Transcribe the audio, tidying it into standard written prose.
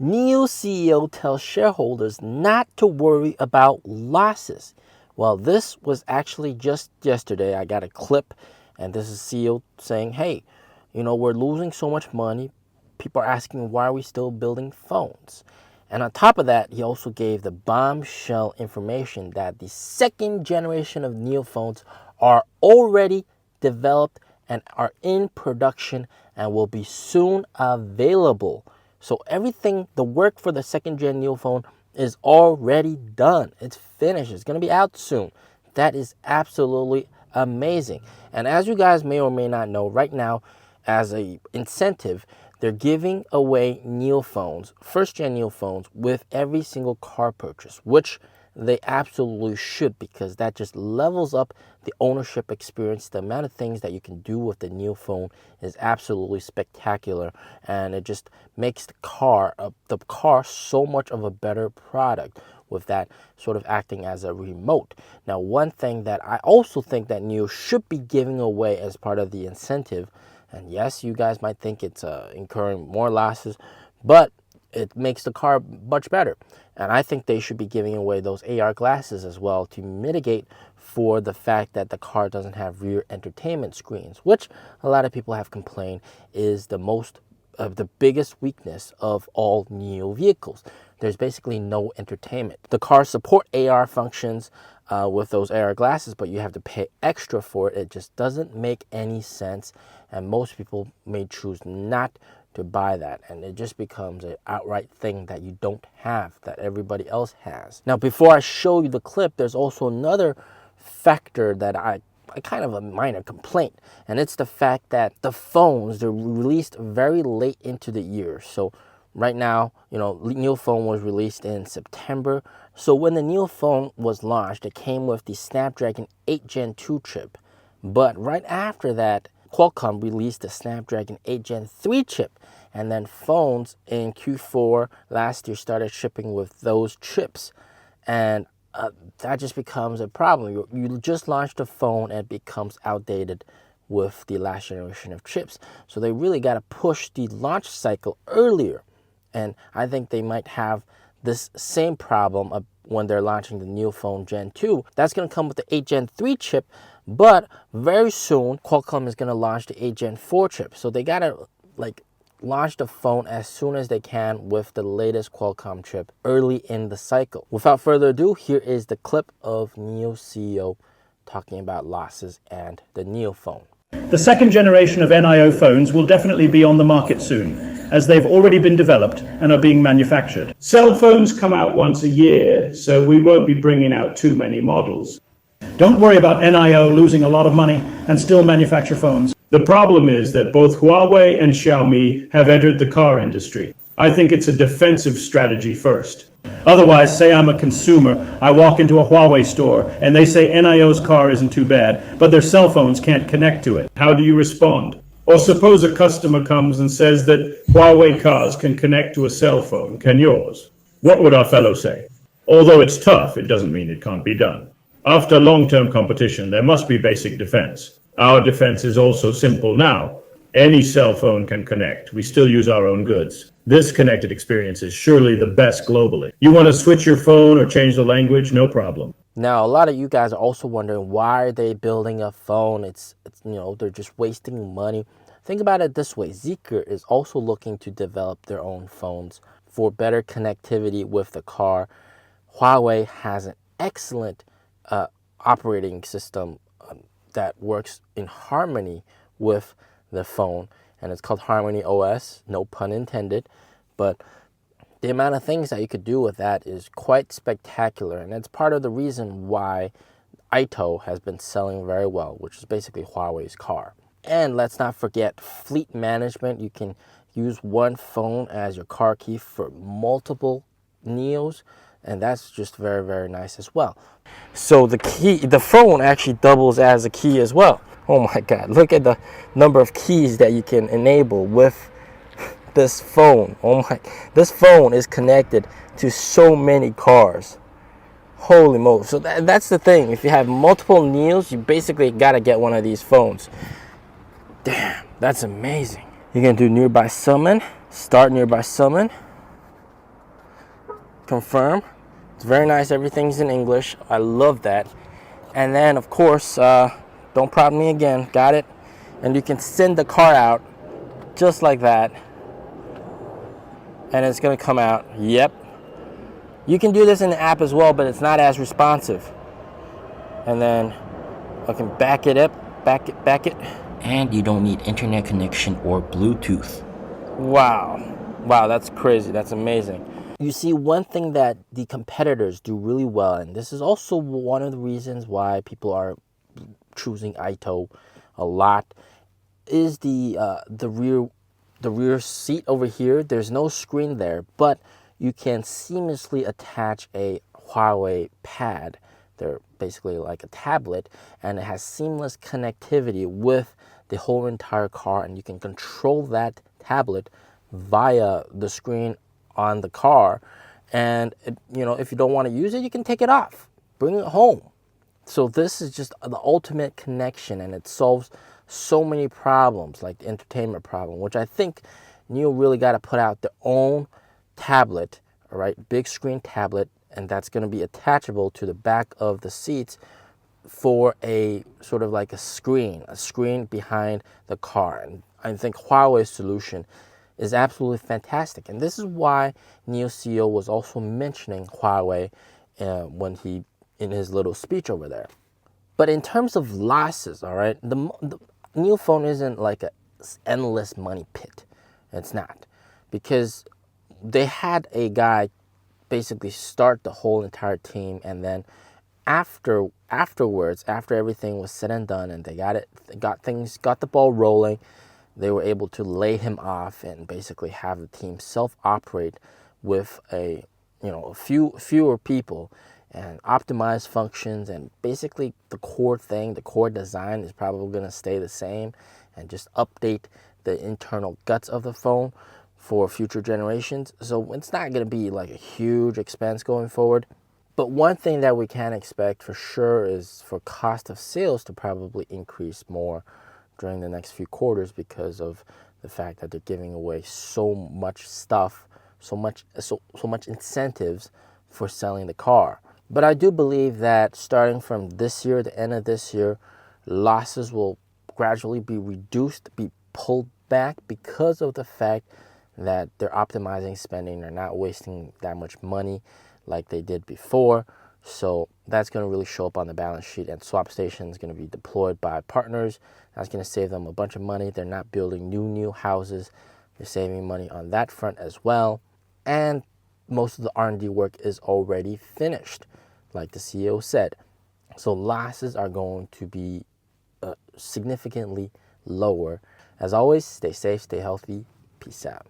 NIO CEO tells shareholders not to worry about losses. Well, this was actually just yesterday. I got a clip, and this is CEO saying, hey, we're losing so much money. People are asking, why are we still building phones? And on top of that, he also gave the bombshell information that the second generation of NIO phones are already developed and are in production and will be soon available. So everything, the work for the second gen NIO phone is already done. It's finished. It's going to be out soon. That is absolutely amazing. And as you guys may or may not know, right now, as a incentive, they're giving away NIO phones, first gen NIO phones, with every single car purchase, which they absolutely should, because that just levels up the ownership experience. The amount of things that you can do with the NIO phone is absolutely spectacular, and it just makes the car so much of a better product with that sort of acting as a remote. Now, one thing that I also think that NIO should be giving away as part of the incentive, and yes, you guys might think it's incurring more losses, but it makes the car much better. And I think they should be giving away those AR glasses as well to mitigate for the fact that the car doesn't have rear entertainment screens, which a lot of people have complained is the biggest weakness of all NIO vehicles. There's basically no entertainment. The cars support AR functions with those AR glasses, but you have to pay extra for it. It just doesn't make any sense, and most people may choose not to buy that, and it just becomes an outright thing that you don't have that everybody else has. Now, before I show you the clip, there's also another factor that I kind of a minor complaint, and it's the fact that the phones, they're released very late into the year. So right now, NIO phone was released in September. So when the NIO phone was launched, it came with the Snapdragon 8 Gen 2 chip, but right after that, Qualcomm released the Snapdragon 8 Gen 3 chip, and then phones in Q4 last year started shipping with those chips, and that just becomes a problem. You just launched a phone and it becomes outdated with the last generation of chips. So they really got to push the launch cycle earlier, and I think they might have this same problem when they're launching the NIO phone Gen 2. That's going to come with the 8 Gen 3 chip, but very soon Qualcomm is going to launch the 8 Gen 4 chip. So they got to launch the phone as soon as they can with the latest Qualcomm chip early in the cycle. Without further ado, here is the clip of NIO CEO talking about losses and the NIO phone. The second generation of NIO phones will definitely be on the market soon, as they've already been developed and are being manufactured. Cell phones come out once a year, so we won't be bringing out too many models. Don't worry about NIO losing a lot of money and still manufacture phones. The problem is that both Huawei and Xiaomi have entered the car industry. I think it's a defensive strategy first. Otherwise, say I'm a consumer, I walk into a Huawei store and they say NIO's car isn't too bad, but their cell phones can't connect to it. How do you respond? Or suppose a customer comes and says that Huawei cars can connect to a cell phone. Can yours? What would our fellow say? Although it's tough, it doesn't mean it can't be done. After long-term competition, there must be basic defense. Our defense is also simple now. Any cell phone can connect. We still use our own goods. This connected experience is surely the best globally. You want to switch your phone or change the language? No problem. Now, a lot of you guys are also wondering, why are they building a phone? It's they're just wasting money. Think about it this way. Zeekr is also looking to develop their own phones for better connectivity with the car. Huawei has an excellent operating system that works in harmony with the phone, and it's called Harmony OS, no pun intended, but the amount of things that you could do with that is quite spectacular, and it's part of the reason why Ito has been selling very well, which is basically Huawei's car. And let's not forget fleet management. You can use one phone as your car key for multiple NIOs, and that's just very, very nice as well. So the phone actually doubles as a key as well. Oh my God, look at the number of keys that you can enable with this phone. This phone is connected to so many cars. Holy moly. So that's the thing. If you have multiple NIOs, you basically got to get one of these phones. Damn, that's amazing. You can do nearby summon, start nearby summon. confirm. It's very nice. Everything's in English. I love that. And then, of course, don't prod me again. Got it? And you can send the car out just like that. And it's going to come out. Yep. You can do this in the app as well, but it's not as responsive. And then I can back it up, back it. And you don't need internet connection or Bluetooth. Wow, that's crazy. That's amazing. You see, one thing that the competitors do really well, and this is also one of the reasons why people are choosing Ito a lot, is the rear seat over here. There's no screen there, but you can seamlessly attach a Huawei pad. They're basically like a tablet, and it has seamless connectivity with the whole entire car, and you can control that tablet via the screen on the car. And if you don't want to use it, you can take it off, bring it home. So this is just the ultimate connection, and it solves so many problems, like the entertainment problem, which I think NIO really got to put out their own tablet, all right, big screen tablet, and that's going to be attachable to the back of the seats for a sort of like a screen behind the car. And I think Huawei's solution is absolutely fantastic. And this is why NIO CEO was also mentioning Huawei when he, in his little speech over there. But in terms of losses, all right, the NIO phone isn't like an endless money pit. It's not. Because they had a guy basically start the whole entire team, and then afterwards, after everything was said and done and they got the ball rolling, they were able to lay him off and basically have the team self-operate with a fewer people and optimize functions. And basically the core design is probably going to stay the same, and just update the internal guts of the phone for future generations. So it's not going to be like a huge expense going forward. But one thing that we can expect for sure is for cost of sales to probably increase more during the next few quarters, because of the fact that they're giving away so much stuff, so much incentives for selling the car. But I do believe that starting from this year, the end of this year, losses will gradually be reduced, be pulled back, because of the fact that they're optimizing spending. They're not wasting that much money like they did before. So that's going to really show up on the balance sheet, and SwapStation is going to be deployed by partners. That's going to save them a bunch of money. They're not building new houses. They're saving money on that front as well. And most of the R&D work is already finished, like the CEO said. So losses are going to be significantly lower. As always, stay safe, stay healthy. Peace out.